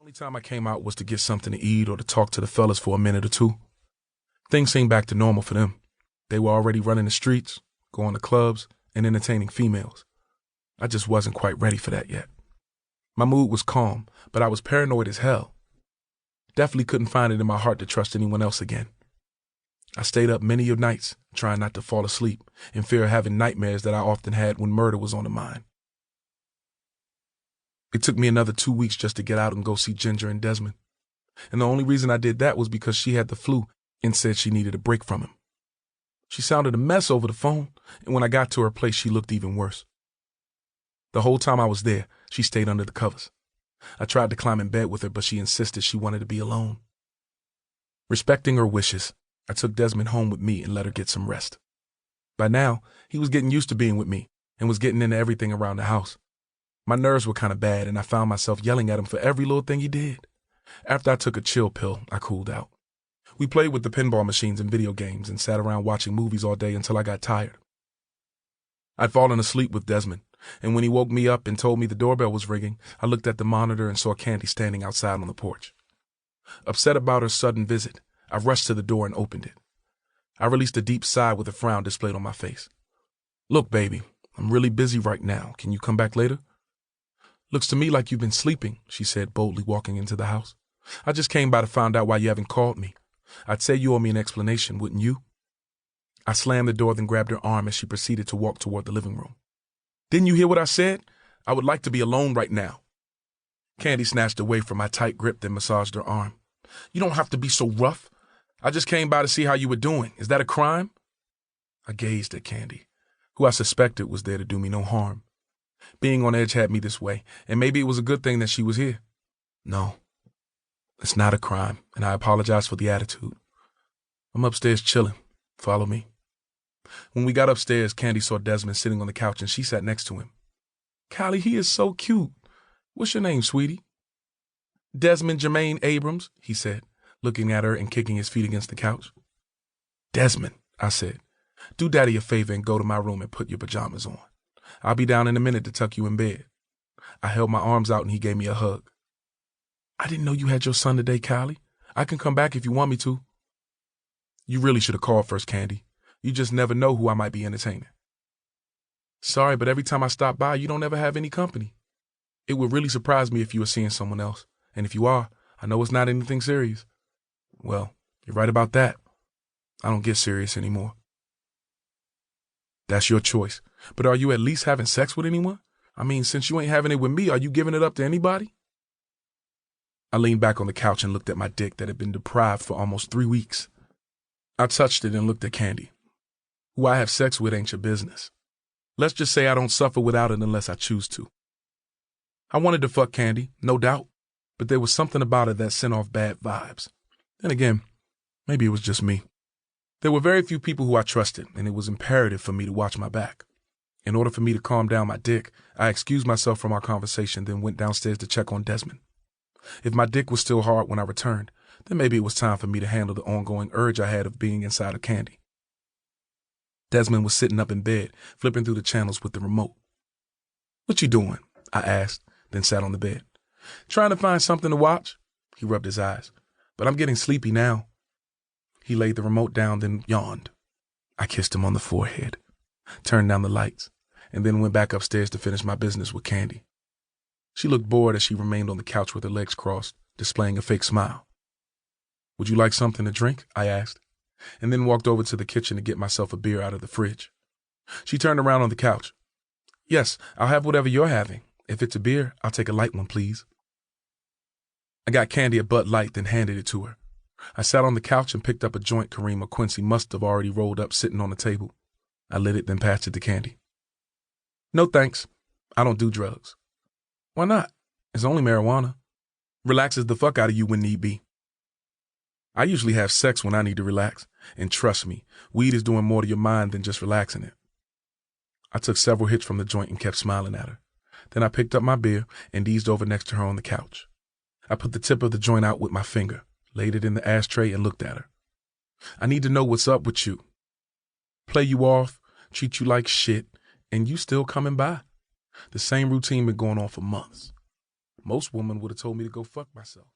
Only time I came out was to get something to eat or to talk to the fellas for a minute or two. Things seemed back to normal for them. They were already running the streets, going to clubs, and entertaining females. I just wasn't quite ready for that yet. My mood was calm, but I was paranoid as hell. Definitely couldn't find it in my heart to trust anyone else again. I stayed up many of nights, trying not to fall asleep, in fear of having nightmares that I often had when murder was on the mind. It took me another 2 weeks just to get out and go see Ginger and Desmond. And the only reason I did that was because she had the flu and said she needed a break from him. She sounded a mess over the phone, and when I got to her place, she looked even worse. The whole time I was there, she stayed under the covers. I tried to climb in bed with her, but she insisted she wanted to be alone. Respecting her wishes, I took Desmond home with me and let her get some rest. By now, he was getting used to being with me and was getting into everything around the house. My nerves were kind of bad, and I found myself yelling at him for every little thing he did. After I took a chill pill, I cooled out. We played with the pinball machines and video games and sat around watching movies all day until I got tired. I'd fallen asleep with Desmond, and when he woke me up and told me the doorbell was ringing, I looked at the monitor and saw Candy standing outside on the porch. Upset about her sudden visit, I rushed to the door and opened it. I released a deep sigh with a frown displayed on my face. "Look, baby, I'm really busy right now. Can you come back later?" "Looks to me like you've been sleeping," she said, boldly walking into the house. "I just came by to find out why you haven't called me. I'd say you owe me an explanation, wouldn't you?" I slammed the door, then grabbed her arm as she proceeded to walk toward the living room. "Didn't you hear what I said? I would like to be alone right now." Candy snatched away from my tight grip, then massaged her arm. "You don't have to be so rough. I just came by to see how you were doing. Is that a crime?" I gazed at Candy, who I suspected was there to do me no harm. Being on edge had me this way, and maybe it was a good thing that she was here. "No, it's not a crime, and I apologize for the attitude. I'm upstairs chilling. Follow me." When we got upstairs, Candy saw Desmond sitting on the couch, and she sat next to him. "Kiley, he is so cute. What's your name, sweetie?" "Desmond Jermaine Abrams," he said, looking at her and kicking his feet against the couch. "Desmond," I said, "do Daddy a favor and go to my room and put your pajamas on. I'll be down in a minute to tuck you in bed." I held my arms out and he gave me a hug. "I didn't know you had your son today, Kiley. I can come back if you want me to." "You really should have called first, Candy. You just never know who I might be entertaining." "Sorry, but every time I stop by, you don't ever have any company. It would really surprise me if you were seeing someone else. And if you are, I know it's not anything serious." "Well, you're right about that. I don't get serious anymore." "That's your choice. But are you at least having sex with anyone? I mean, since you ain't having it with me, are you giving it up to anybody?" I leaned back on the couch and looked at my dick that had been deprived for almost 3 weeks. I touched it and looked at Candy. "Who I have sex with ain't your business. Let's just say I don't suffer without it unless I choose to." I wanted to fuck Candy, no doubt, but there was something about her that sent off bad vibes. Then again, maybe it was just me. There were very few people who I trusted, and it was imperative for me to watch my back. In order for me to calm down my dick, I excused myself from our conversation, then went downstairs to check on Desmond. If my dick was still hard when I returned, then maybe it was time for me to handle the ongoing urge I had of being inside of Candy. Desmond was sitting up in bed, flipping through the channels with the remote. "What you doing?" I asked, then sat on the bed. "Trying to find something to watch." He rubbed his eyes. "But I'm getting sleepy now." He laid the remote down, then yawned. I kissed him on the forehead, turned down the lights, and then went back upstairs to finish my business with Candy. She looked bored as she remained on the couch with her legs crossed, displaying a fake smile. "Would you like something to drink?" I asked, and then walked over to the kitchen to get myself a beer out of the fridge. She turned around on the couch. "Yes, I'll have whatever you're having. If it's a beer, I'll take a light one, please." I got Candy a Bud Light, then handed it to her. I sat on the couch and picked up a joint Kareem or Quincy must have already rolled up sitting on the table. I lit it, then passed it to Candy. "No thanks. I don't do drugs." "Why not? It's only marijuana. Relaxes the fuck out of you when need be." "I usually have sex when I need to relax, and trust me, weed is doing more to your mind than just relaxing it." I took several hits from the joint and kept smiling at her. Then I picked up my beer and eased over next to her on the couch. I put the tip of the joint out with my finger, laid it in the ashtray, and looked at her. "I need to know what's up with you. Play you off, treat you like shit, and you still coming by. The same routine been going on for months. Most women would have told me to go fuck myself.